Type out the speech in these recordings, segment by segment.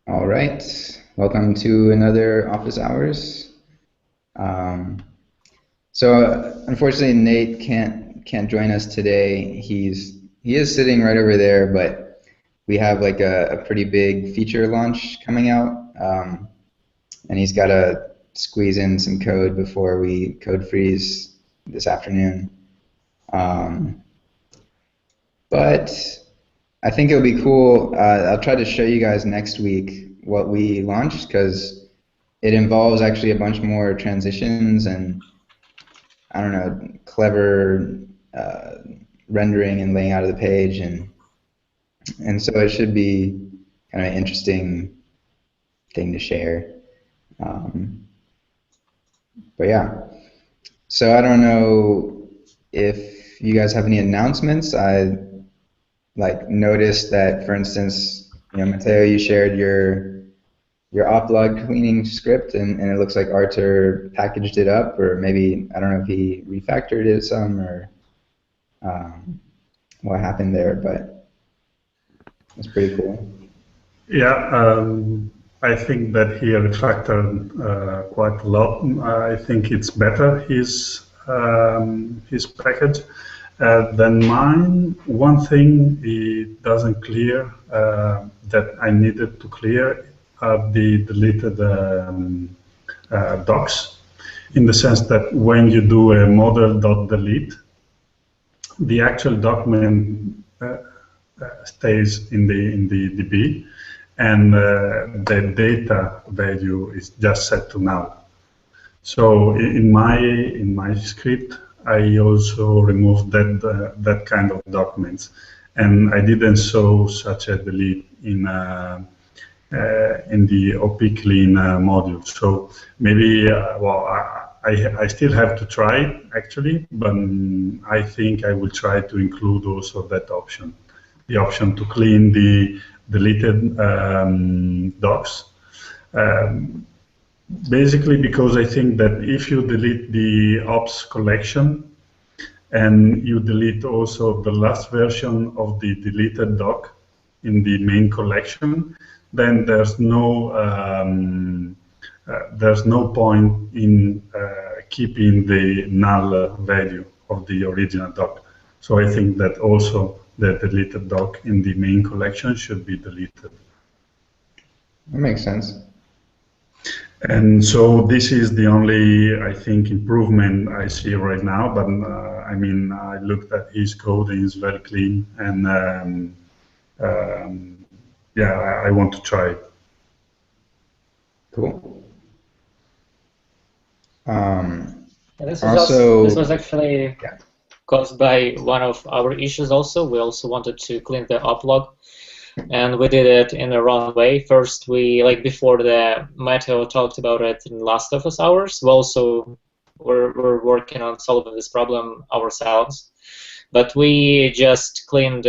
All right, welcome to another office hours. Um, Unfortunately, Nate can't join us today. He is sitting right over there, but we have like a pretty big feature launch coming out, and he's got to squeeze in some code before we code freeze this afternoon. Um, but I think it'll be cool. I'll try to show you guys next week what we launched because it involves actually a bunch more transitions and I don't know, clever uh, rendering and laying out of the page, and so it should be kind of an interesting thing to share. Um, but yeah, so I don't know if you guys have any announcements. I like noticed that, for instance, Matteo, you shared your oplog cleaning script, and it looks like Artur packaged it up, or maybe I don't know if he refactored it some or um, what happened there, but it's pretty cool. Yeah, I think that he refactored quite a lot. I think it's better his package than mine. One thing it doesn't clear that I needed to clear are the deleted docs, in the sense that when you do a model.delete, the actual document stays in the DB, and the data value is just set to null. So in my script, I also removed that kind of documents, and I didn't show such a delete in the OP clean module. So maybe I still have to try it actually, but I think I will try to include also that option, the option to clean the deleted docs. Um, Basically, because I think that if you delete the ops collection and you delete also the last version of the deleted doc in the main collection, then there's no point in keeping the null value of the original doc. So I think that also the deleted doc in the main collection should be deleted. That makes sense. And so this is the only, I think, improvement I see right now. But I mean, I looked at his code and it's very clean. And yeah, I want to try it. Cool. This Also, was actually yeah. caused by one of our issues also. We also wanted to clean the uplog, and we did it in the wrong way. First, like before the Matteo talked about it in last office hours, we also were working on solving this problem ourselves. But we just cleaned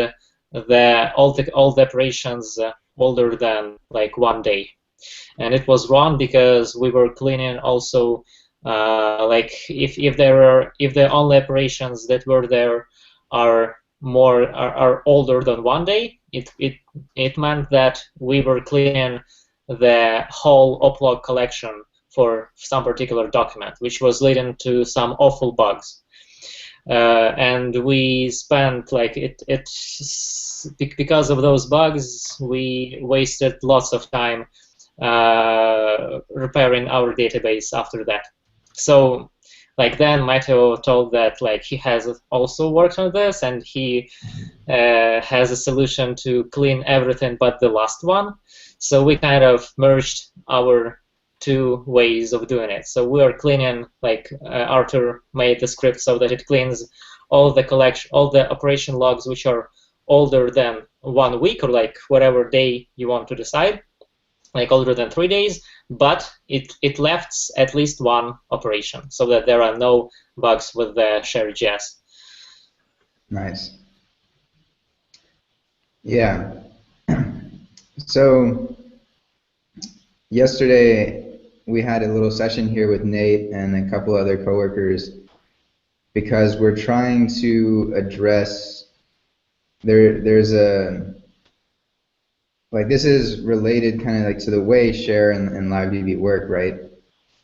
all the operations older than like 1 day. And it was wrong because we were cleaning also like if the only operations that were there are older than 1 day, it meant that we were cleaning the whole uplog collection for some particular document, which was leading to some awful bugs. And we spent like because of those bugs, we wasted lots of time repairing our database after that. So like then Matteo told that like he has also worked on this and he has a solution to clean everything but the last one. So we kind of merged our two ways of doing it. So we are cleaning, like Artur made the script so that it cleans all the operation logs which are older than 1 week or like whatever day you want to decide, like older than 3 days, but it lefts at least one operation so that there are no bugs with the ShareJS. Nice. Yeah. So yesterday we had a little session here with Nate and a couple other coworkers because we're trying to address there's like this is related kind of like to the way Share and LiveDB work, right?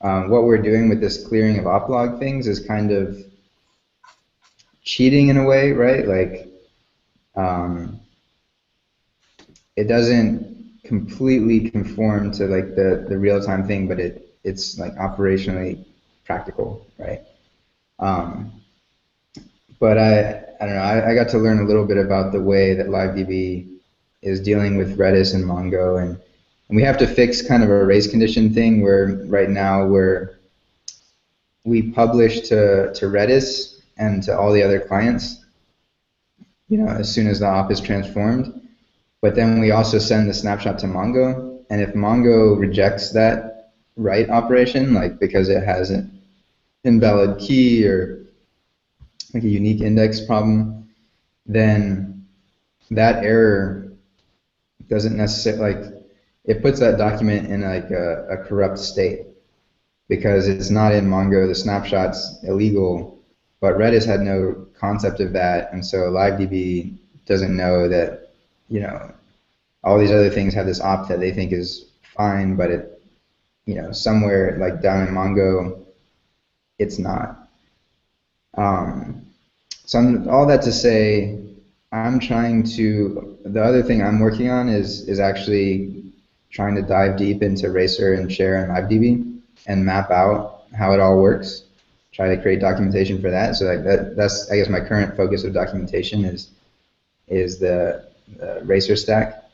What we're doing with this clearing of oplog things is kind of cheating in a way, right? Like it doesn't completely conform to like the real-time thing, but it's like operationally practical, right? But I don't know, I got to learn a little bit about the way that LiveDB is dealing with Redis and Mongo, and we have to fix kind of a race condition thing where right now we publish to Redis and to all the other clients, as soon as the op is transformed. But then we also send the snapshot to Mongo, and if Mongo rejects that write operation, like because it has an invalid key or like a unique index problem, then that error doesn't necessarily, like, it puts that document in like a corrupt state because it's not in Mongo, the snapshot's illegal, but Redis had no concept of that, and so LiveDB doesn't know that, all these other things have this op that they think is fine, but it, somewhere like down in Mongo, it's not. So all that to say, the other thing I'm working on is actually trying to dive deep into Racer and Share and LiveDB and map out how it all works. Try to create documentation for that. So like that's I guess my current focus of documentation is the Racer stack.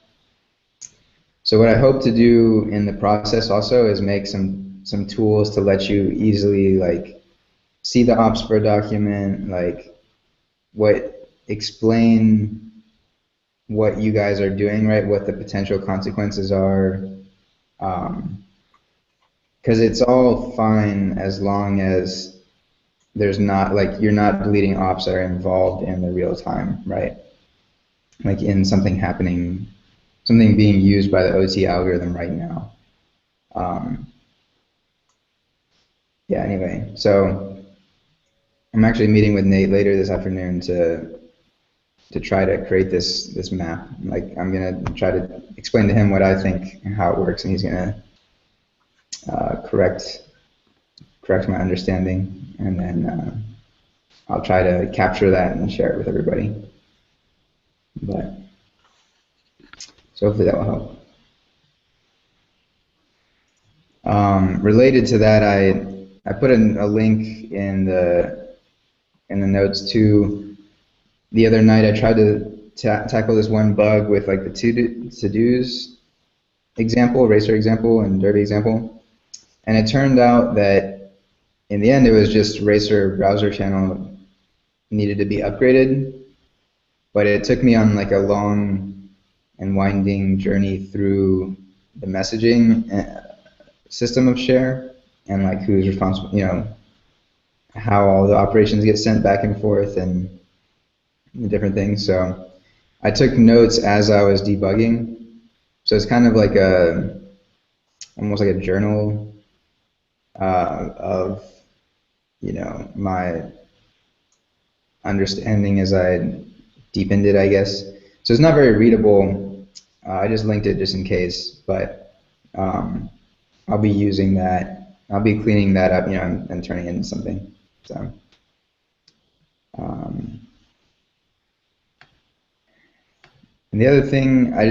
So what I hope to do in the process also is make some tools to let you easily like see the ops per document, like explain what you guys are doing, right? What the potential consequences are, because it's all fine as long as there's not, like, you're not deleting ops that are involved in the real time, right? Like in something happening, something being used by the OT algorithm right now. Yeah, anyway, so I'm actually meeting with Nate later this afternoon to try to create this map. Like, I'm gonna try to explain to him what I think and how it works, and he's gonna correct my understanding, and then I'll try to capture that and share it with everybody. But so hopefully that will help. Related to that, I put in a link in the notes too. The other night I tried to tackle this one bug with like the to-dos example, Racer example, and Derby example, and it turned out that in the end it was just Racer browser channel needed to be upgraded, but it took me on like a long and winding journey through the messaging system of Share and like who's responsible, how all the operations get sent back and forth and the different things. So I took notes as I was debugging. So it's kind of like almost like a journal of my understanding as I deepened it, I guess. So it's not very readable. I just linked it just in case, but I'll be using that. I'll be cleaning that up, and turning it into something. So. And the other thing, I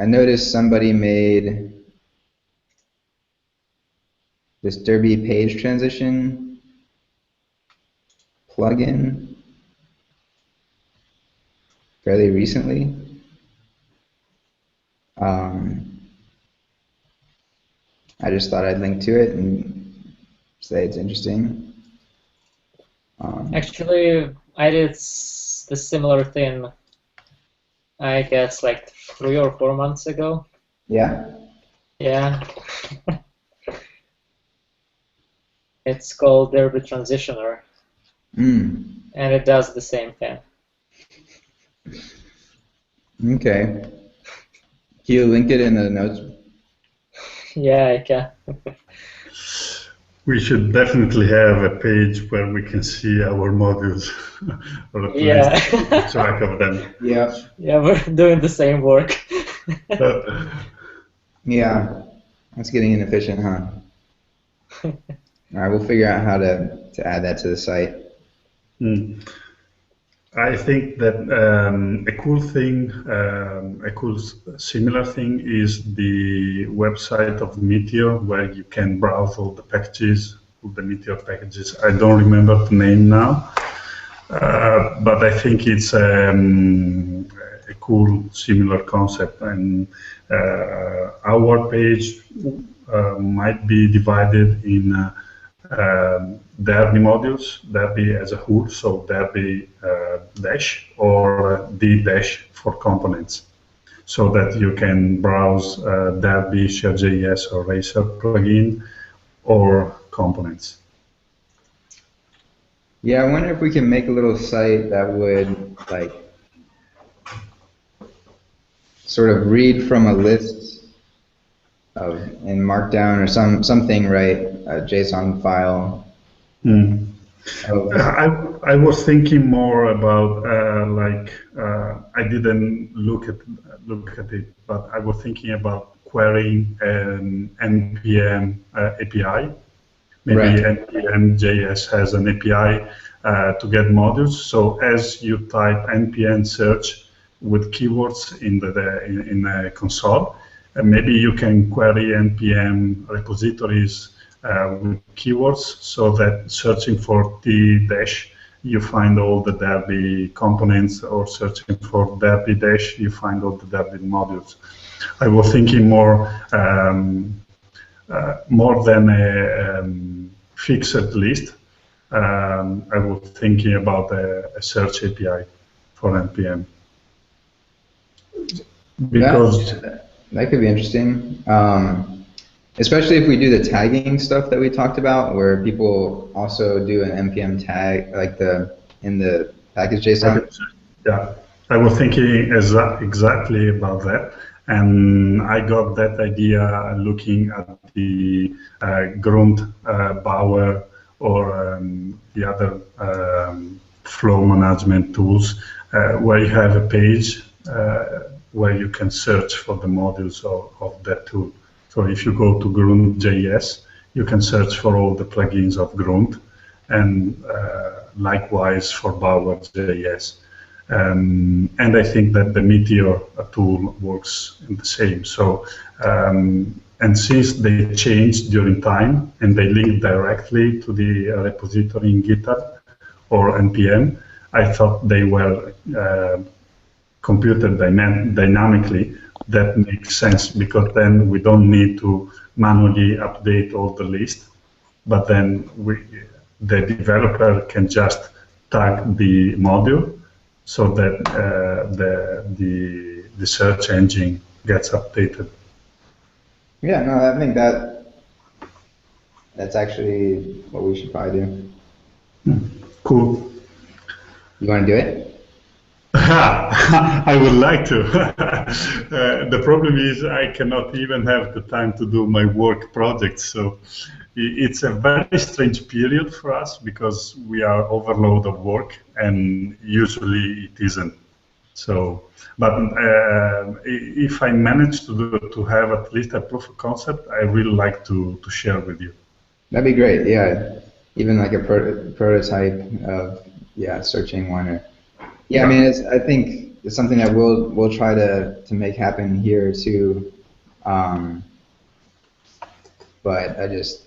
noticed somebody made this Derby page transition plugin fairly recently. I just thought I'd link to it and say it's interesting. Actually, I did the similar thing, I guess, like 3 or 4 months ago. Yeah? Yeah. It's called Derby Transitioner. And it does the same thing. Okay. Can you link it in the notes? Yeah, I can. We should definitely have a page where we can see our modules, or at Yeah. least keep track of them. Yeah. Yeah, we're doing the same work. Yeah, that's getting inefficient, huh? All right, we'll figure out how to add that to the site. Hmm. I think that a cool thing, similar thing is the website of Meteor, where you can browse all the packages, all the Meteor packages. I don't remember the name now, but I think it's a cool, similar concept. And our page might be divided in Derby modules, Derby as a whole, so Derby dash or D dash for components, so that you can browse Derby, ShareJS or Racer plugin or components. Yeah, I wonder if we can make a little site that would like sort of read from a list of in Markdown or something, right? A JSON file. Mm. Of, I was thinking more about I didn't look at it, but I was thinking about querying an npm API. Maybe right. npm JS has an API to get modules. So as you type npm search with keywords in the console, maybe you can query npm repositories with keywords, so that searching for T dash, you find all the Derby components, or searching for Derby dash, you find all the Derby modules. I was thinking more than a fixed list. I was thinking about a search API for NPM. Because that could be interesting. Especially if we do the tagging stuff that we talked about, where people also do an npm tag, like in the package JSON. Yeah, I was thinking exactly about that, and I got that idea looking at the Grunt, Bower, or the other flow management tools, where you have a page where you can search for the modules of that tool. So if you go to Grunt.js, you can search for all the plugins of Grunt, and likewise for Bower.js. And I think that the Meteor tool works in the same. So, and since they changed during time and they link directly to the repository in GitHub or NPM, I thought they were computed dynamically. That makes sense, because then we don't need to manually update all the list, but then the developer can just tag the module, so that the search engine gets updated. Yeah, no, I think that's actually what we should probably do. Cool. You want to do it? I would like to. The problem is I cannot even have the time to do my work projects. So it's a very strange period for us, because we are overload of work, and usually it isn't. So, but if I manage to have at least a proof of concept, I really like to share with you. That'd be great. Yeah, even like a prototype of searching one, or I mean, I think it's something that we'll try to make happen here too. But I just,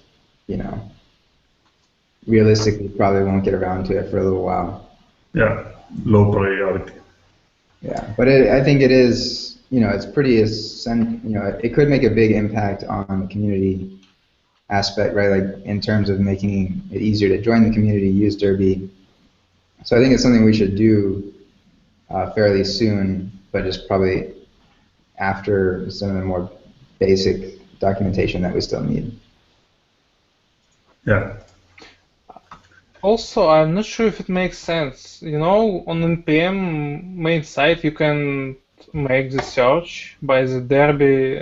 realistically probably won't get around to it for a little while. Yeah, low priority. Yeah, but I think it is, it's pretty, it could make a big impact on the community aspect, right? Like in terms of making it easier to join the community, use Derby. So I think it's something we should do fairly soon, but just probably after some of the more basic documentation that we still need. Yeah. Also, I'm not sure if it makes sense. On NPM main site, you can make the search by the Derby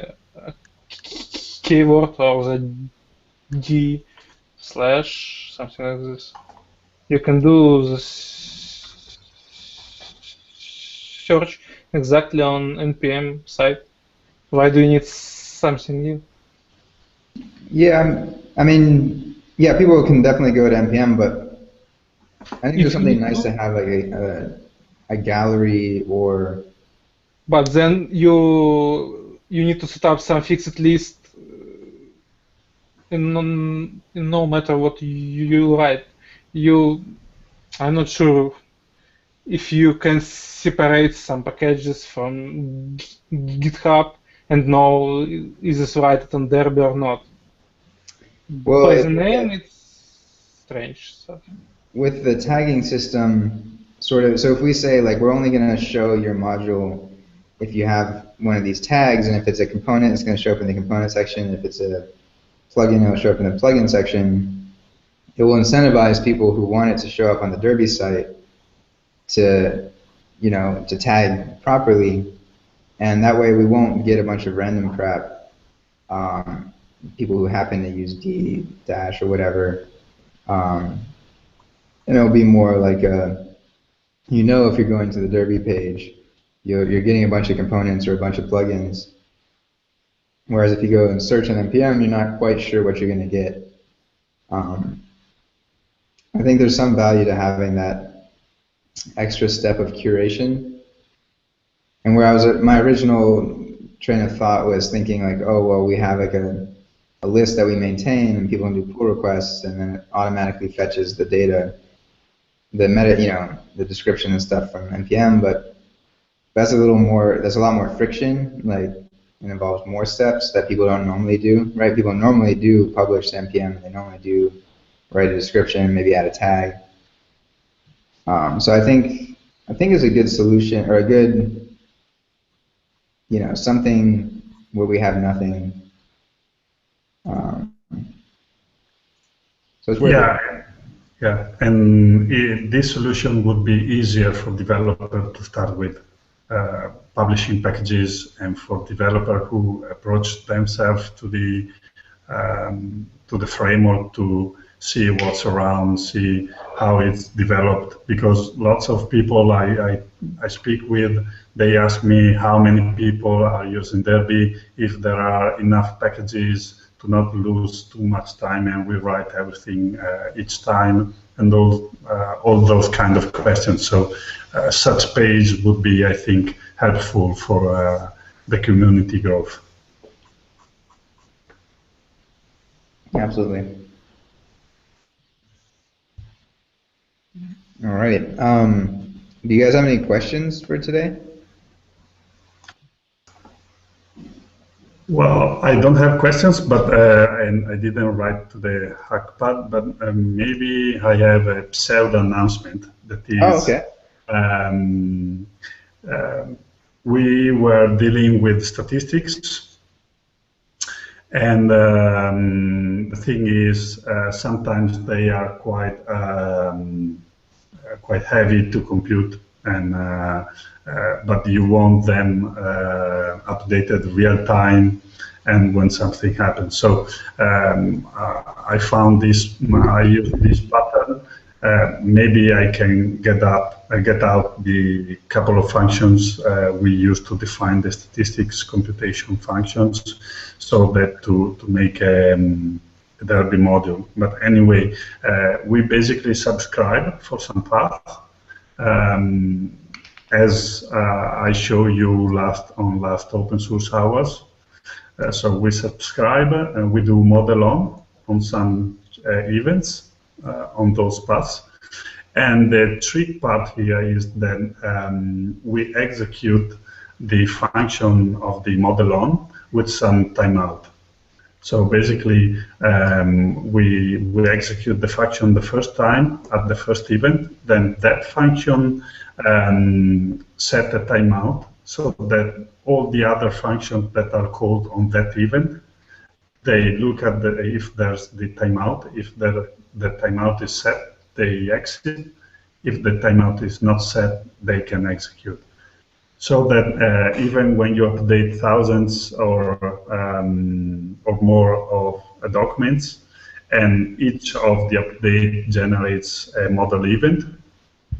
keyword or the D/ something like this. You can do the search exactly on NPM site. Why do you need something new? Yeah, I mean, yeah, people can definitely go to npm, but I think there's something nice to have like a gallery or. But then you need to set up some fixed list in no matter what you write. I'm not sure if you can separate some packages from GitHub and know is this right on Derby or not. Well, By the name, it's strange stuff. With the tagging system, sort of, so if we say like we're only going to show your module if you have one of these tags, and if it's a component, it's going to show up in the component section. If it's a plugin, it will show up in the plugin section. It will incentivize people who want it to show up on the Derby site to, to tag properly, and that way we won't get a bunch of random crap. People who happen to use D dash or whatever. And it'll be more like if you're going to the Derby page, you're getting a bunch of components or a bunch of plugins. Whereas if you go and search on npm, you're not quite sure what you're going to get. I think there's some value to having that extra step of curation. And where my original train of thought was thinking like, oh, well, we have like a list that we maintain and people can do pull requests, and then it automatically fetches the data, the meta, the description and stuff from npm, but that's a lot more friction, like it involves more steps that people don't normally do, right? People normally do publish to npm, and they normally do write a description, maybe add a tag. So I think it's a good solution, or a good, something where we have nothing. So it's worth it. Yeah, and this solution would be easier for developer to start with publishing packages, and for developer who approach themselves to the framework to see what's around, see how it's developed. Because lots of people I speak with, they ask me how many people are using Derby, if there are enough packages to not lose too much time and rewrite everything each time, and all those kind of questions. So such page would be, I think, helpful for the community growth. Absolutely. All right. Do you guys have any questions for today? Well, I don't have questions, but and I didn't write to the hackpad, but maybe I have a pseudo announcement that is. Oh, okay. We were dealing with statistics, and the thing is, sometimes they are quite heavy to compute, and but you want them updated real time, and when something happens. So I found this. I use this pattern. Maybe I can get out the couple of functions we use to define the statistics computation functions, so that to make a Derby module. But anyway, we basically subscribe for some path. As I show you last open source hours. So we subscribe and we do model on some events on those paths. And the trick part here is that we execute the function of the model on with some timeout. So basically, we execute the function the first time at the first event. Then that function set a timeout, so that all the other functions that are called on that event, they look at if there's the timeout. If the timeout is set, they exit. If the timeout is not set, they can execute. So that even when you update thousands or more of documents, and each of the update generates a model event,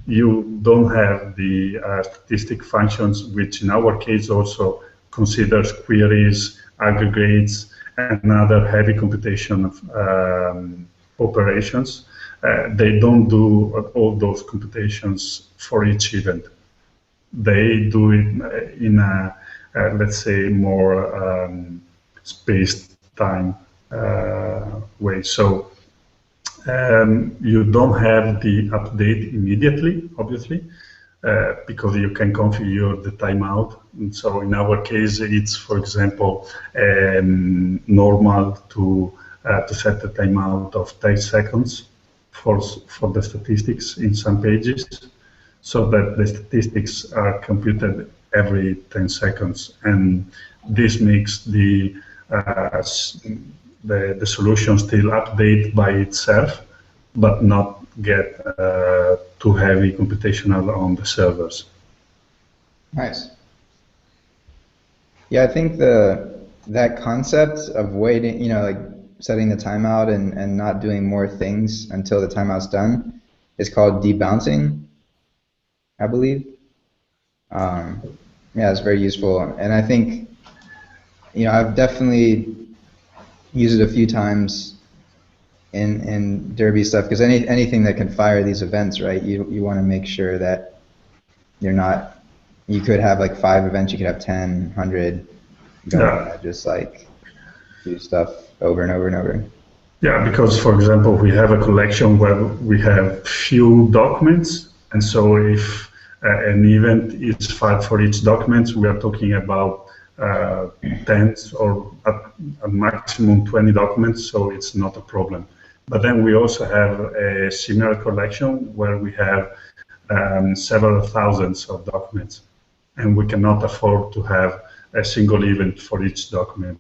you don't have the statistic functions, which in our case also considers queries, aggregates, and other heavy computation operations. They don't do all those computations for each event. They do it in a, let's say, more space-time way. So you don't have the update immediately, obviously, because you can configure the timeout. And so in our case, it's, for example, normal to set a timeout of 10 seconds for the statistics in some pages, so that the statistics are computed every 10 seconds. And this makes the solution still update by itself, but not get too heavy computational on the servers. Nice. Yeah, I think that concept of waiting, like setting the timeout and not doing more things until the timeout's done is called debouncing, I believe. Yeah, it's very useful. And I think, I've definitely used it a few times in Derby stuff, because anything that can fire these events, right? You want to make sure that you're not. You could have like 5 events. You could have 10, 100. You don't want to just like do stuff over and over and over. Yeah, because for example, we have a collection where we have few documents, and so if an event is filed for each document, we are talking about tens or at maximum 20 documents, so it's not a problem. But then we also have a similar collection where we have several thousands of documents, and we cannot afford to have a single event for each document.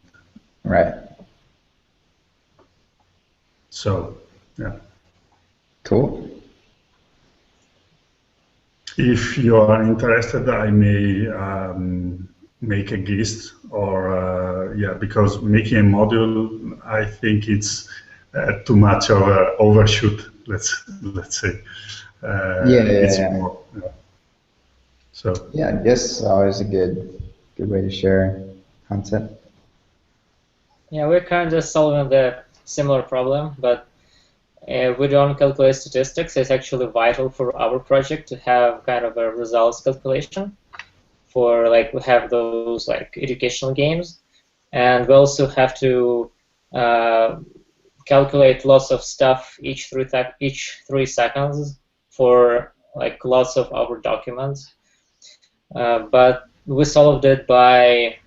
Right. So, yeah. Cool. If you are interested, I may make a gist, or because making a module, I think it's too much of an overshoot. Let's say. Yeah. So. Yeah, I guess always a good way to share concept. Yeah, we're kind of solving the similar problem, but we don't calculate statistics. It's actually vital for our project to have kind of a results calculation for we have those educational games, and we also have to calculate lots of stuff each 3 seconds for lots of our documents. But we solved it by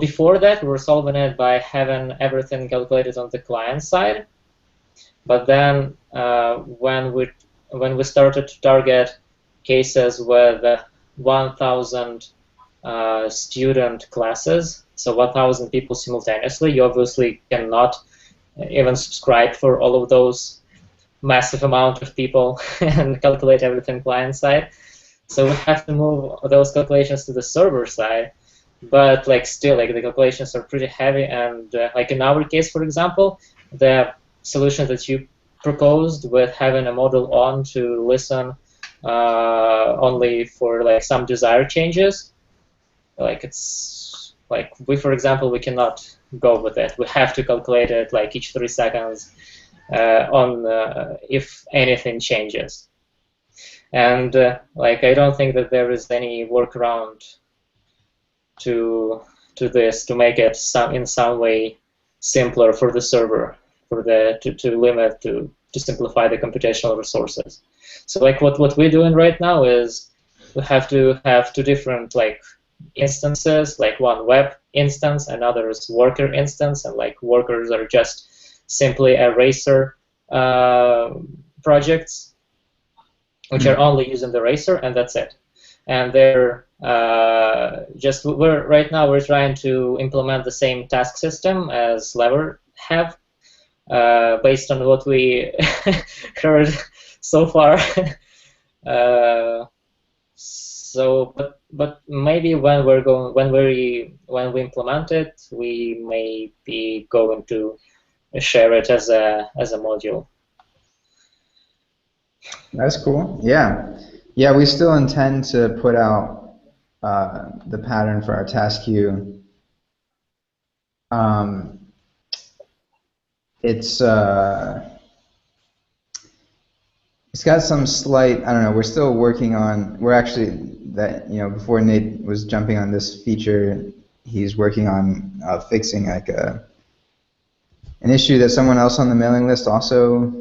before that we were solving it by having everything calculated on the client side. But then when we started to target cases with 1,000 student classes, so 1,000 people simultaneously, you obviously cannot even subscribe for all of those massive amount of people and calculate everything client side. So we have to move those calculations to the server side. But still, the calculations are pretty heavy, and in our case, for example, the solution that you proposed with having a model on to listen only for some desired changes, it's we, for example, we cannot go with it. We have to calculate it each 3 seconds on if anything changes. And I don't think that there is any workaround to this to make it in some way simpler for the server, to simplify the computational resources. So what we're doing right now is we have to have 2 different instances, one web instance, another is worker instance, and workers are just simply eraser projects which are only using the eraser, and that's it. And they're right now we're trying to implement the same task system as Lever have, based on what we heard so far. But maybe when we implement it, we may be going to share it as a module. That's cool. Yeah. Yeah, we still intend to put out the pattern for our task queue. It's got some slight, I don't know, we're still working on, we're actually, before Nate was jumping on this feature, he's working on fixing like an issue that someone else on the mailing list also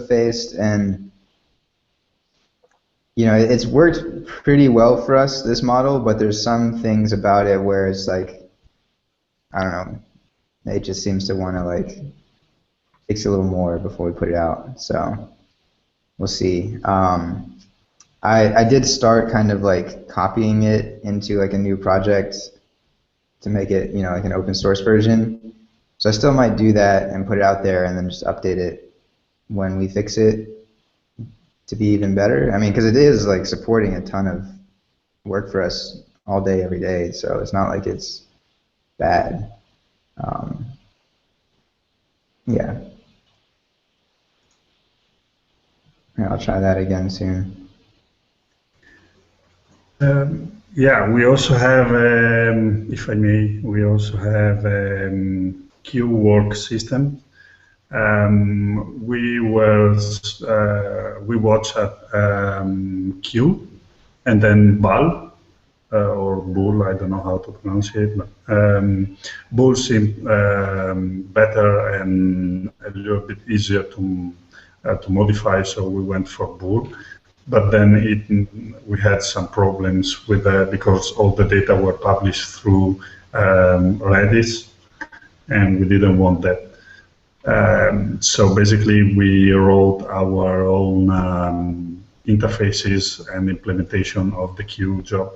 faced, and it's worked pretty well for us, this model, but there's some things about it where it's like, I don't know, Nate just seems to want to like fix a little more before we put it out, so we'll see. I did start kind of like copying it into like a new project to make it, like an open source version. So I still might do that and put it out there and then just update it when we fix it to be even better. I mean, because it is like supporting a ton of work for us all day, every day. So it's not like it's bad. Yeah. I'll try that again soon. Yeah, we also have, if I may, we also have queue work system. We watch at queue and then bul or bull. I don't know how to pronounce it. But, bull seems better and a little bit easier to modify, so we went for bull. But then we had some problems with that because all the data were published through Redis, and we didn't want that. So basically, we wrote our own interfaces and implementation of the queue job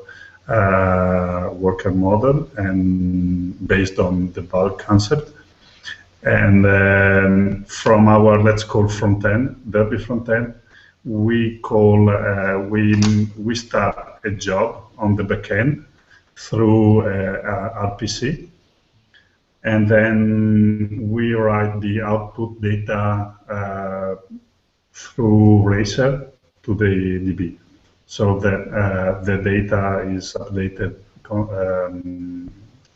worker model, and based on the bulk concept. And from our, let's call front end, Derby front end, we start a job on the backend through RPC, and then we write the output data through Racer to the DB, so that the data is updated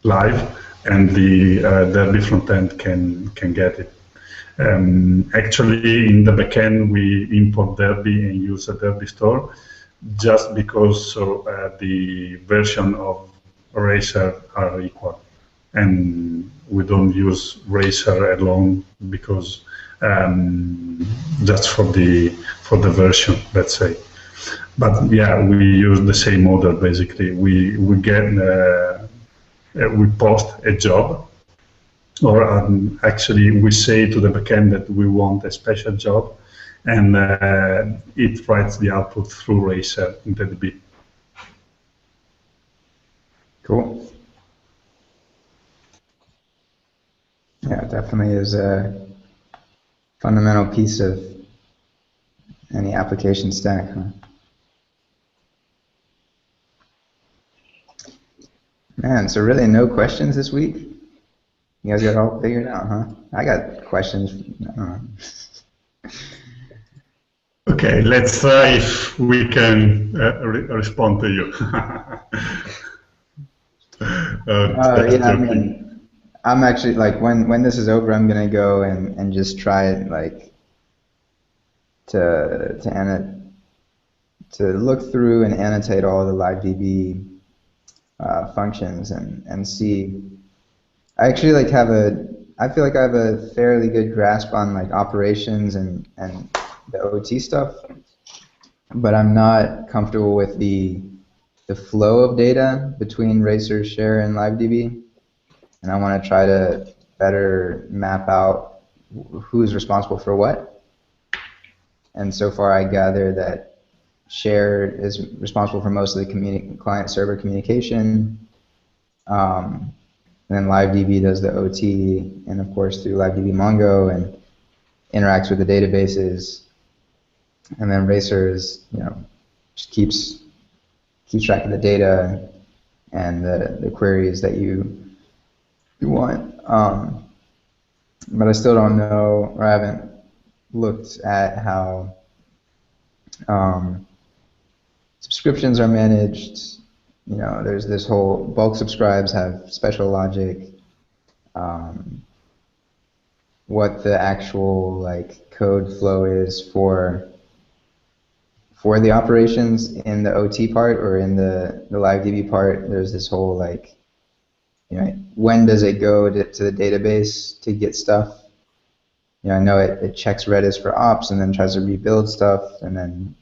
live, and the Derby front end can get it. Actually, in the backend, we import Derby and use a Derby store, just because the version of Racer are equal, and we don't use Racer alone because just for the version, let's say. But yeah, we use the same model basically. We post a job. Or actually, we say to the backend that we want a special job, and it writes the output through Racer in the DB. Cool. Yeah, it definitely is a fundamental piece of any application stack. Huh? Man, so really no questions this week? You guys got it all figured out, huh? I got questions. Okay, let's try if we can respond to you. Yeah, I mean, I'm actually like when this is over, I'm gonna go and just try it, like to look through and annotate all the LiveDB functions and see. I actually like I feel like I have a fairly good grasp on like operations and the OT stuff, but I'm not comfortable with the flow of data between Racer, Share, and LiveDB, and I want to try to better map out who's responsible for what. And so far, I gather that Share is responsible for most of the client-server communication. And then LiveDB does the OT, and of course through LiveDB Mongo, and interacts with the databases. And then Racer is, just keeps track of the data and the queries that you want. But I still don't know, or I haven't looked at how subscriptions are managed, there's this whole bulk subscribes have special logic. What the actual like code flow is for the operations in the OT part or in the LiveDB part. There's this whole like, when does it go to the database to get stuff? I know it checks Redis for ops and then tries to rebuild stuff, and then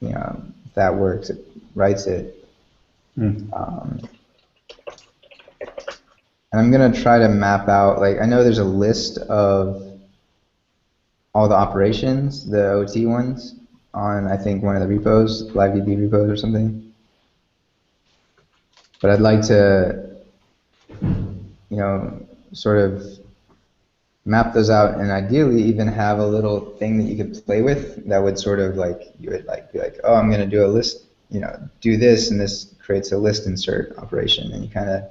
if that works, it writes it. And I'm gonna try to map out, like, I know there's a list of all the operations, the OT ones, on I think one of the repos, LiveDB repos or something. But I'd like to, sort of map those out, and ideally even have a little thing that you could play with that would sort of like, you would like be like, oh, I'm gonna do a list, do this, and this creates a list insert operation, and you kind of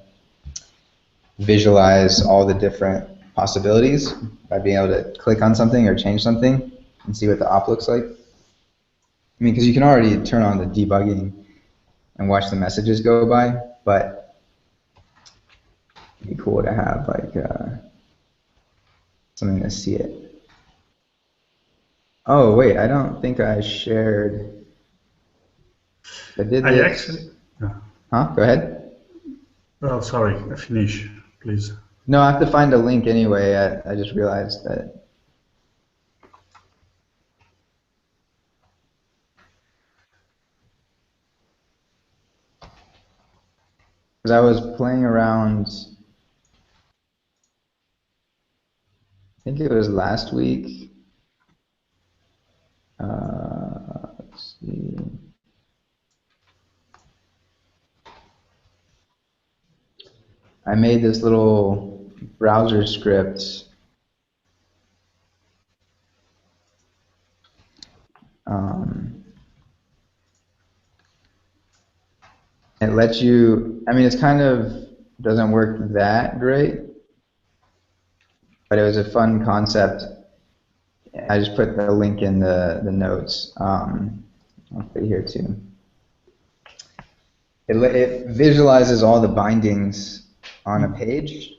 visualize all the different possibilities by being able to click on something or change something and see what the op looks like. I mean, because you can already turn on the debugging and watch the messages go by, but it'd be cool to have like something to see it. Oh wait, I don't think I shared. I did this. Actually. Huh? Go ahead. Oh, sorry. Finish, please. No, I have to find a link anyway. I just realized that. Because I was playing around, I think it was last week. Let's see. I made this little browser script. It lets you, I mean, it's kind of doesn't work that great, but it was a fun concept. I just put the link in the notes. I'll put it here too. It visualizes all the bindings on a page.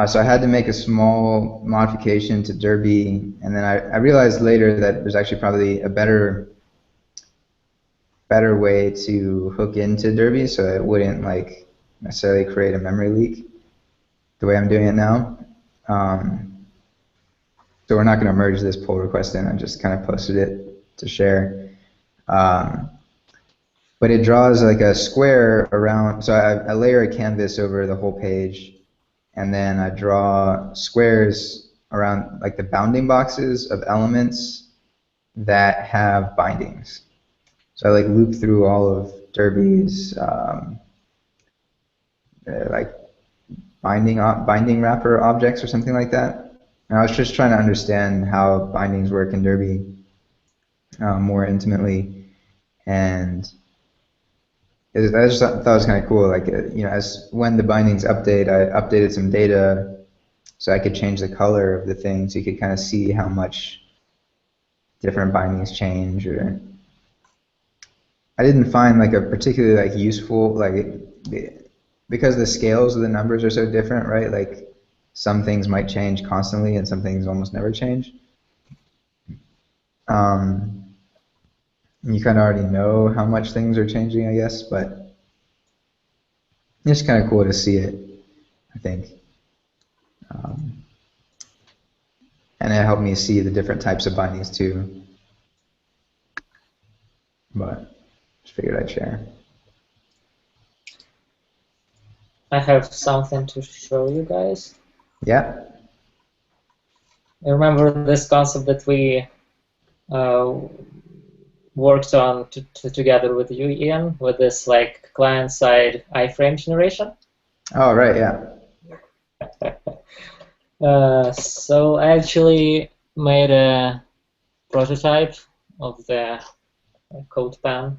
So I had to make a small modification to Derby, and then I realized later that there's actually probably a better way to hook into Derby, so it wouldn't like necessarily create a memory leak the way I'm doing it now. So we're not going to merge this pull request in. I just kind of posted it to share. But it draws like a square around, so I layer a canvas over the whole page, and then I draw squares around like the bounding boxes of elements that have bindings. So I like loop through all of Derby's like binding wrapper objects or something like that. And I was just trying to understand how bindings work in Derby more intimately, and I just thought it was kind of cool. Like as when the bindings update, I updated some data so I could change the color of the thing, so you could kind of see how much different bindings change. Or I didn't find like a particularly like useful, like because the scales of the numbers are so different, right? Like some things might change constantly and some things almost never change. You kind of already know how much things are changing, I guess, but it's kind of cool to see it, I think. And it helped me see the different types of bindings too. But just figured I'd share. I have something to show you guys. Yeah. I remember this concept that we worked on together with you, Ian, with this like client-side iframe generation. Oh, right, yeah. So I actually made a prototype of the code pan.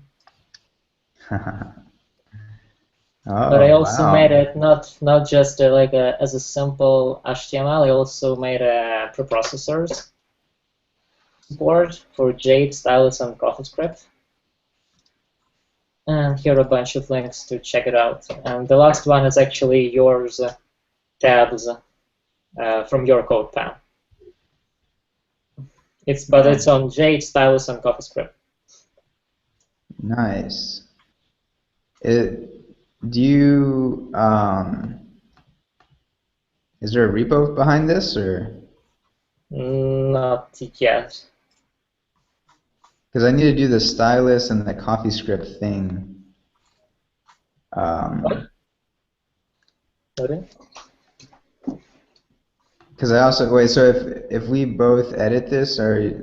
But I also made it not just as a simple HTML. I also made a preprocessors support for Jade, Stylus, and CoffeeScript. And here are a bunch of links to check it out. And the last one is actually yours tabs from your code pan. But it's on Jade, Stylus, and CoffeeScript. Nice. Do you is there a repo behind this, or? Not yet. Because I need to do the stylus and the CoffeeScript thing. Okay. Because I also wait. So if we both edit this, or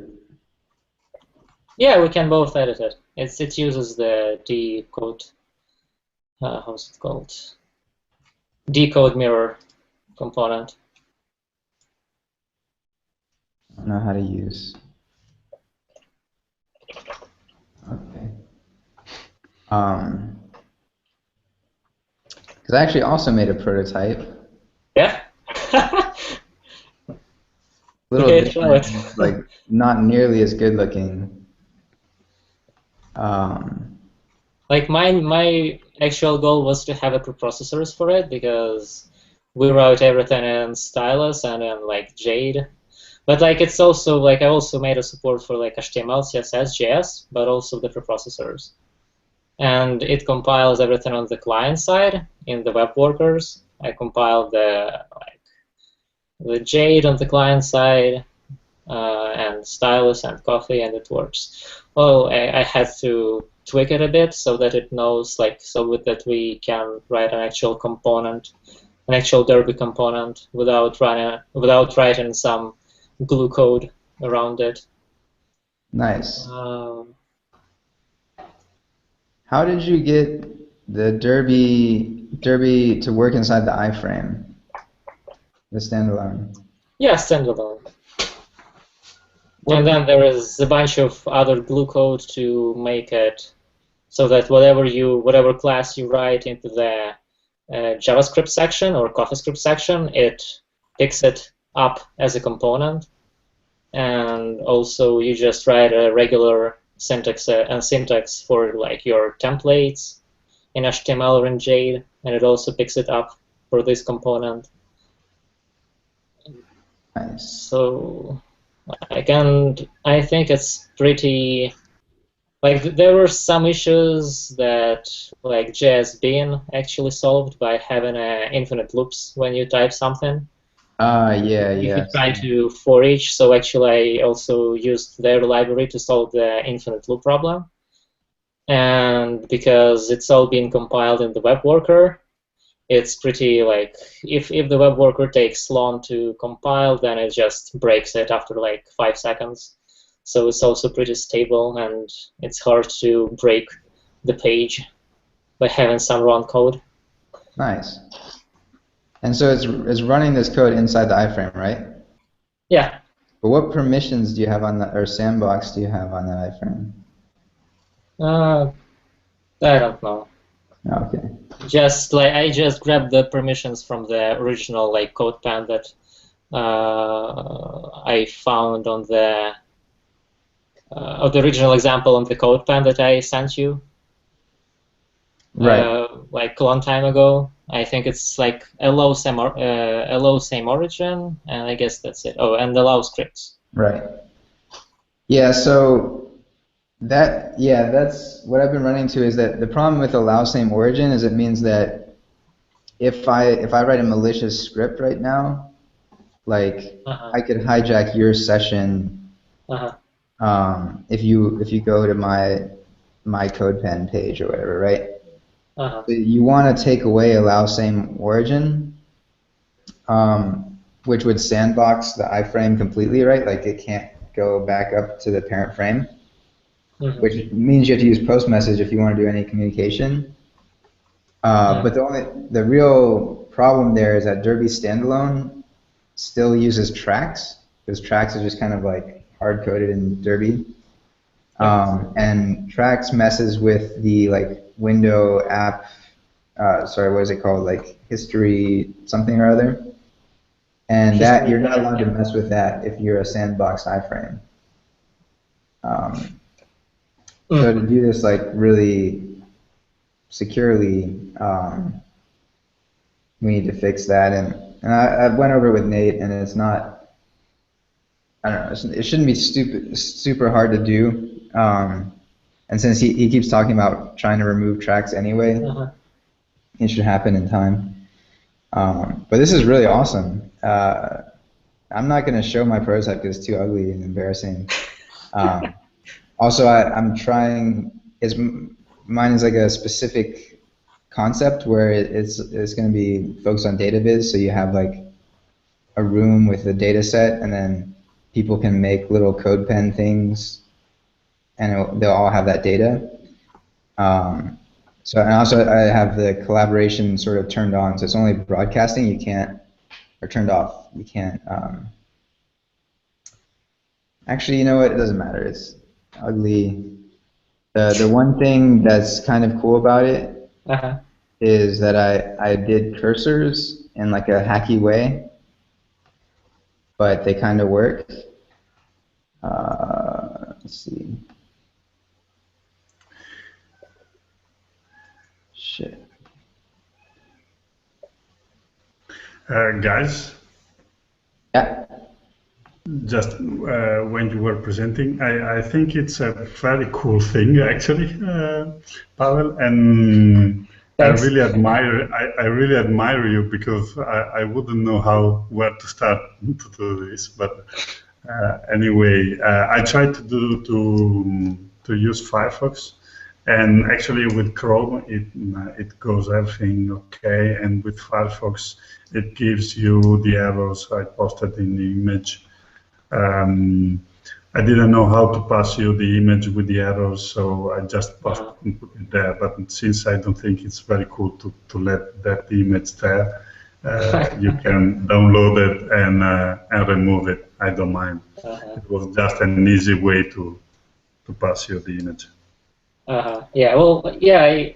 yeah, we can both edit it. It uses the decode. How's it called? Decode mirror component. I don't know how to use. Okay. Because I actually also made a prototype. Yeah. Little Okay, different, like not nearly as good looking. Like my actual goal was to have a preprocessors for it because we wrote everything in Stylus and in like Jade. But like it's also like I also made a support for like HTML, CSS, JS, but also the preprocessors. And it compiles everything on the client side in the web workers. I compiled the Jade on the client side and Stylus and Coffee, and it works. Well, I had to tweak it a bit so that it knows that we can write an actual component, an actual Derby component without writing some glue code around it. Nice. How did you get the Derby to work inside the iframe? The standalone. Yeah, standalone. And then there is a bunch of other glue code to make it so that whatever class you write into the JavaScript section or CoffeeScript section, it picks it up as a component. And also you just write a regular syntax for like your templates in HTML or in Jade, and it also picks it up for this component. Nice. So I think it's pretty, like there were some issues that like JS Bean actually solved by having infinite loops when you type something. Yeah. If you try to for each, so actually I also used their library to solve the infinite loop problem. And because it's all being compiled in the web worker, it's pretty like if the web worker takes long to compile, then it just breaks it after like 5 seconds. So it's also pretty stable, and it's hard to break the page by having some wrong code. Nice. And so it's running this code inside the iframe, right? Yeah. But what permissions do you have on or sandbox do you have on that iframe? I don't know. Okay. I just grabbed the permissions from the original like code pan that I found on the original example on the code pan that I sent you. Right. Like a long time ago. I think it's like allow same origin, and I guess that's it. Oh, and allow scripts. Right. Yeah. So that's what I've been running to. Is that the problem with allow same origin is it means that if I write a malicious script right now, like I could hijack your session. If you go to my CodePen page or whatever, right? You want to take away allow same origin, which would sandbox the iframe completely, right? Like it can't go back up to the parent frame, which means you have to use post message if you want to do any communication. But the real problem there is that Derby standalone still uses tracks, because tracks are just kind of like hard coded in Derby. And tracks messes with the like window app, sorry, what is it called? Like history something or other. And that you're not allowed to mess with that if you're a sandbox iframe. So to do this like really securely, we need to fix that. And I went over it with Nate, and it's not, I don't know, it shouldn't be super hard to do. And since he keeps talking about trying to remove tracks anyway, it should happen in time. But this is really awesome. I'm not going to show my prototype because it's too ugly and embarrassing. Also, I'm trying. Mine is like a specific concept where it's going to be focused on data viz. So you have like a room with a data set, and then people can make little code pen things, and they'll all have that data. So, and also I have the collaboration sort of turned on, so it's only broadcasting. You can't, or turned off. You can't. Actually, you know what? It doesn't matter. It's ugly. The one thing that's kind of cool about it is that I did cursors in like a hacky way, but they kind of work. Let's see. Shit. Guys? Yeah. Just when you were presenting, I think it's a very cool thing, actually, Pavel, and Thanks. I really admire you because I wouldn't know where to start to do this. But anyway, I tried to use Firefox, and actually with Chrome it goes everything okay, and with Firefox it gives you the errors I posted in the image. I didn't know how to pass you the image with the arrows, so I just put it there. But since I don't think it's very cool to let that image there, you can download it and remove it. I don't mind. It was just an easy way to pass you the image. Yeah. Well, yeah. I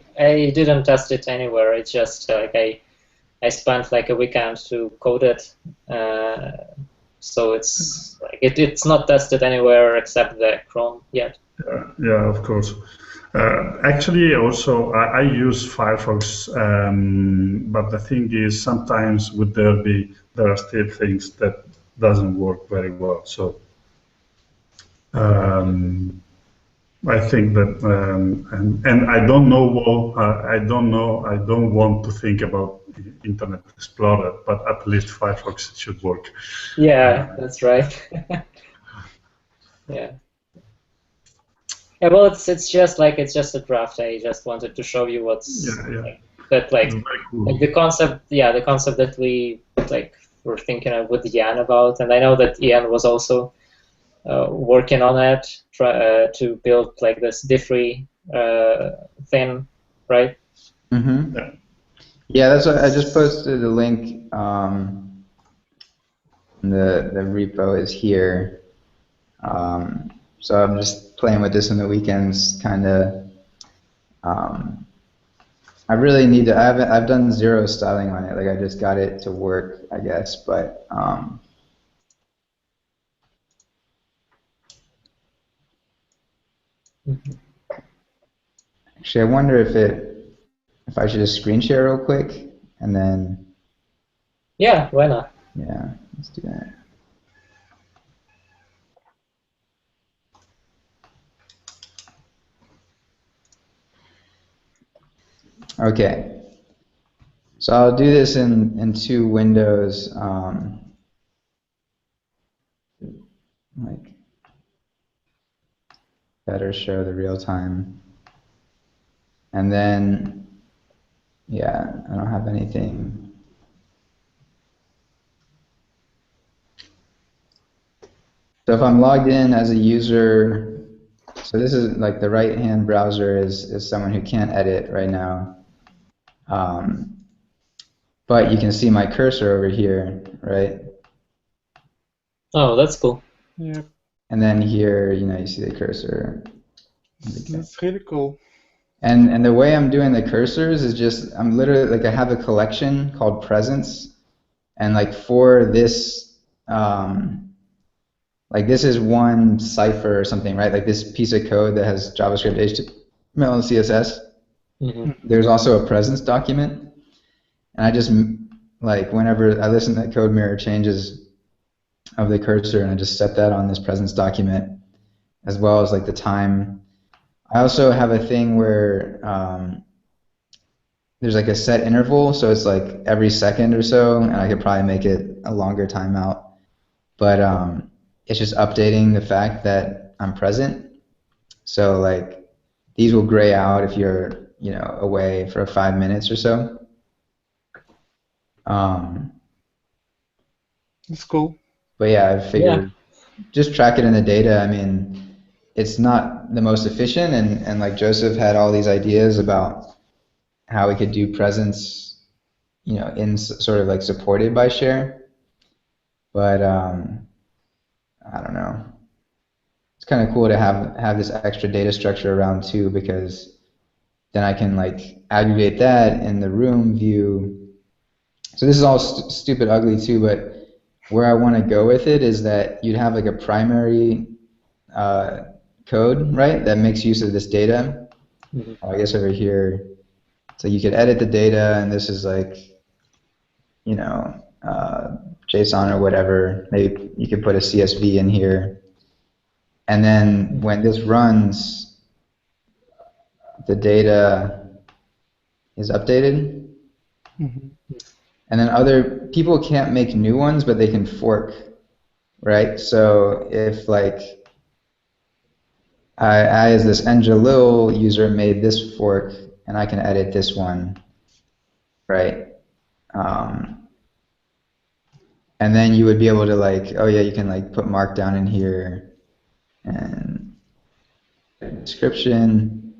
didn't test it anywhere. It's just like I spent like a weekend to code it. So it's like it's not tested anywhere except the Chrome yet. Yeah, of course. Actually, also I use Firefox, but the thing is, sometimes with Derby there are still things that doesn't work very well. So I think that, and I don't know. I don't want to think about Internet Explorer, but at least Firefox should work. Yeah, that's right. Yeah. Yeah. Well, it's just a draft. I just wanted to show you what's cool. like the concept. Yeah, the concept that we were thinking of with Ian about, and I know that Ian was also working on it, to build like this diffree thing, right? Mm-hmm. Yeah, that's what I just posted a link. The repo is here. So I'm just playing with this on the weekends, kind of. I really need to. I've done zero styling on it. Like I just got it to work, I guess, but. Actually, I wonder if I should just screen share real quick and then. Yeah, why not? Yeah, let's do that. Okay, so I'll do this in two windows. Like better show the real time, and then yeah, I don't have anything. So if I'm logged in as a user, so this is like the right-hand browser is someone who can't edit right now. But you can see my cursor over here, right? Oh, that's cool. Yeah, And then here, you see the cursor. that's really cool. And the way I'm doing the cursors is just, I'm literally, like I have a collection called presents, and like for this, like this is one cipher or something, right? Like this piece of code that has JavaScript, HTML, and CSS. There's also a presence document, and I just like whenever I listen to code mirror changes of the cursor, and I just set that on this presence document, as well as like the time. I also have a thing where there's like a set interval, so it's like every second or so, and I could probably make it a longer timeout. But it's just updating the fact that I'm present. So like these will gray out if you're away for 5 minutes or so. It's cool. But yeah, I figured just track it in the data. I mean, it's not the most efficient, and like Joseph had all these ideas about how we could do presence, in sort of like supported by Share. But I don't know. It's kind of cool to have this extra data structure around too, because then I can like aggregate that in the room view. So this is all stupid ugly too, but where I want to go with it is that you'd have like a primary code, right, that makes use of this data. I guess over here, so you could edit the data, and this is like, JSON or whatever. Maybe you could put a CSV in here. And then when this runs, the data is updated. And then other people can't make new ones, but they can fork, right? So if like I as this Angelil user made this fork, and I can edit this one, right? And then you would be able to like, oh yeah, you can like put markdown in here and description.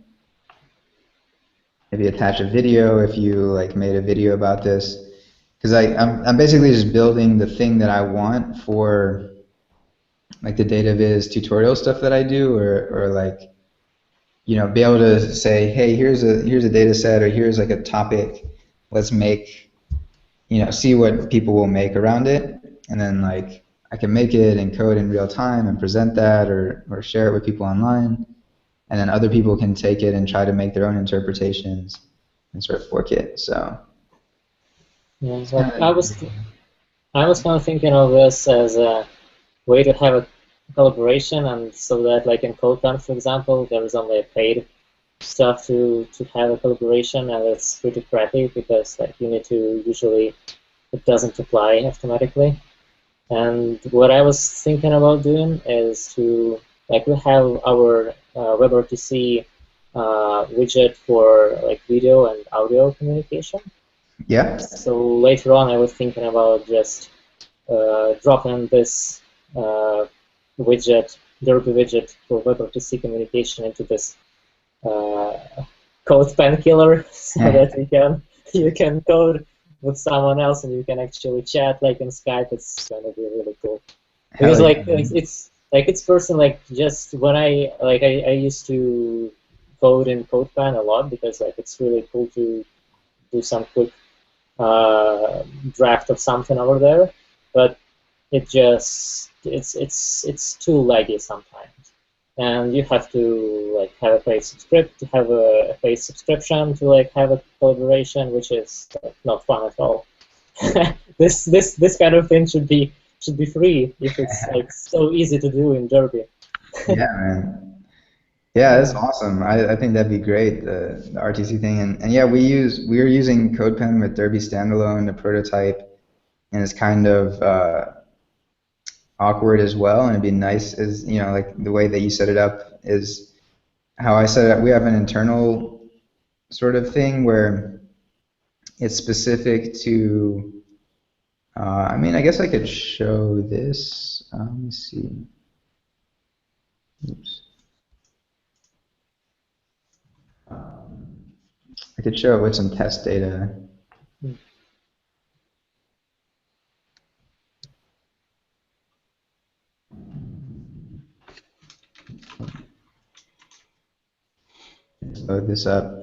Maybe attach a video if you like made a video about this. Because I'm basically just building the thing that I want for like the data viz tutorial stuff that I do, or like, be able to say, hey, here's a data set, or here's like a topic. Let's make, see what people will make around it, and then like I can make it in code in real time and present that, or share it with people online, and then other people can take it and try to make their own interpretations and sort of fork it. So. Yeah, like I was kind of thinking of this as a way to have a collaboration, and so that like in CodeConf, for example, there is only a paid stuff to have a collaboration, and it's pretty crappy because like you need to usually it doesn't apply automatically. And what I was thinking about doing is to like we have our WebRTC widget for like video and audio communication. Yeah. So later on, I was thinking about just dropping this widget, Derby widget for WebRTC communication into this code painkiller, so that you can code with someone else and you can actually chat like in Skype. It's going to be really cool because it's person like just when I used to code in CodePen a lot because like it's really cool to do some quick draft of something over there, but it's too laggy sometimes, and you have to like have a paid subscription to like have a collaboration, which is like, not fun at all. This kind of thing should be free if it's like so easy to do in Derby. Yeah, man. Yeah, that's awesome. I think that'd be great, the RTC thing. And yeah, we're using CodePen with Derby standalone, the prototype, and it's kind of awkward as well. And it'd be nice as like the way that you set it up is how I set it up. We have an internal sort of thing where it's specific to. I mean, I guess I could show this. Let me see. Oops. I could show it with some test data. Load this up.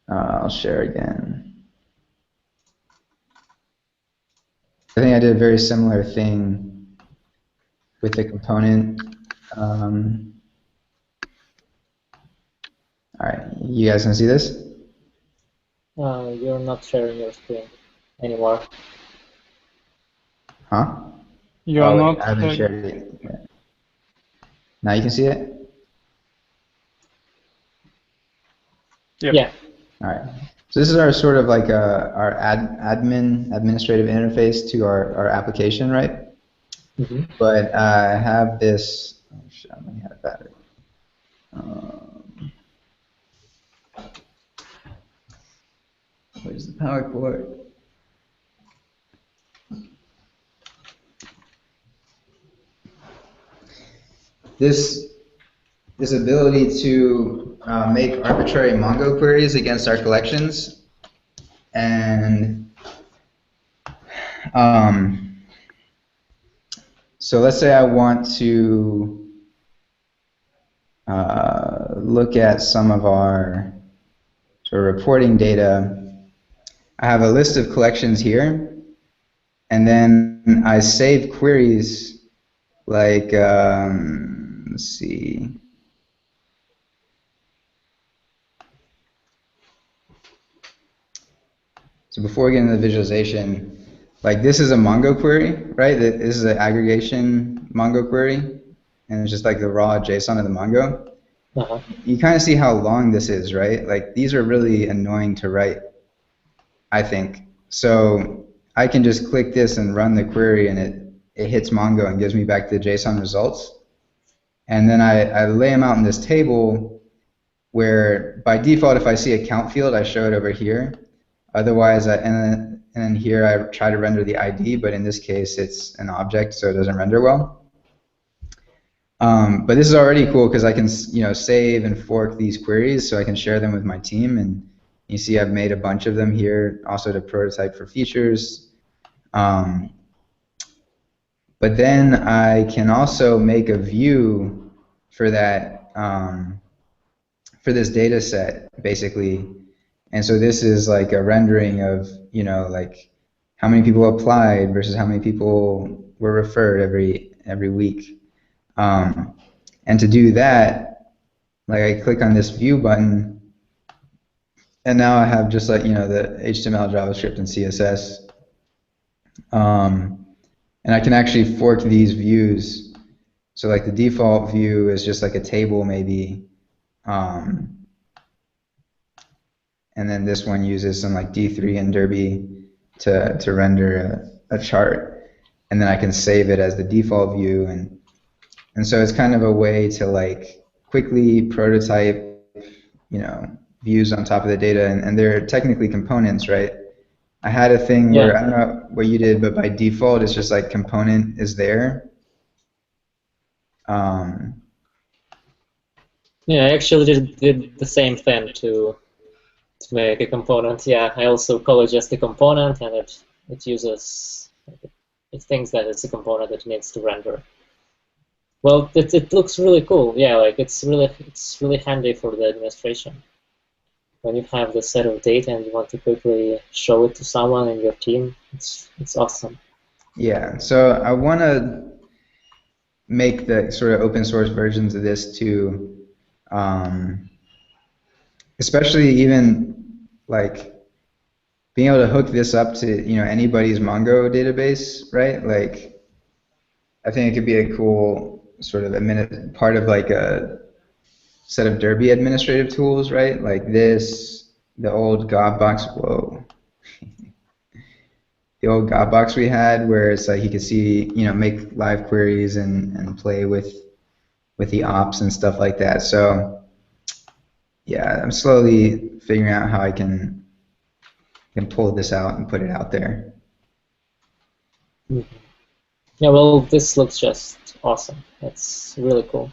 I'll share again. I think I did a very similar thing with the component. All right, you guys can see this? You're not sharing your screen anymore. Huh? You're Oh, wait, not. I haven't shared it yet. Now you can see it? Yep. Yeah. All right. So this is our sort of like our administrative interface to our application, right? Mm-hmm. But I have this. Oh shit! I'm running out of battery. Where's the power cord? This ability to make arbitrary Mongo queries against our collections, and so let's say I want to look at some of our sort of reporting data. I have a list of collections here, and then I save queries like, let's see. So before we get into the visualization, like this is a Mongo query, right? This is an aggregation Mongo query, and it's just like the raw JSON of the Mongo. Uh-huh. You kind of see how long this is, right? Like these are really annoying to write, I think. So I can just click this and run the query, and it hits Mongo and gives me back the JSON results. And then I lay them out in this table where by default, if I see a count field, I show it over here. Otherwise, and then here I try to render the ID, but in this case, it's an object, so it doesn't render well. But this is already cool because I can, save and fork these queries, so I can share them with my team. And you see, I've made a bunch of them here, also to prototype for features. But then I can also make a view for that, for this data set, basically. And so this is like a rendering of, like how many people applied versus how many people were referred every week. And to do that, like I click on this view button, and now I have just like, the HTML, JavaScript, and CSS. And I can actually fork these views. So like the default view is just like a table maybe. And then this one uses some like D3 and Derby to render a chart. And then I can save it as the default view. And so it's kind of a way to like quickly prototype, views on top of the data. And they're technically components, right? I had a thing where, I don't know what you did, but by default, it's just like component is there. Yeah, I actually did the same thing to make a component. Yeah, I also call it just a component, and it uses, it thinks that it's a component that needs to render. Well, it looks really cool. Yeah, like it's really handy for the administration. When you have the set of data and you want to quickly show it to someone in your team, it's awesome. Yeah, so I want to make the sort of open source versions of this too, especially even like being able to hook this up to anybody's Mongo database, right? Like I think it could be a cool sort of part of like a set of Derby administrative tools, right? Like this, the old Godbox, the old Godbox we had, where it's like you could see, make live queries and play with the ops and stuff like that. So yeah, I'm slowly figuring out how I can pull this out and put it out there. Mm-hmm. Yeah, well, this looks just awesome. It's really cool.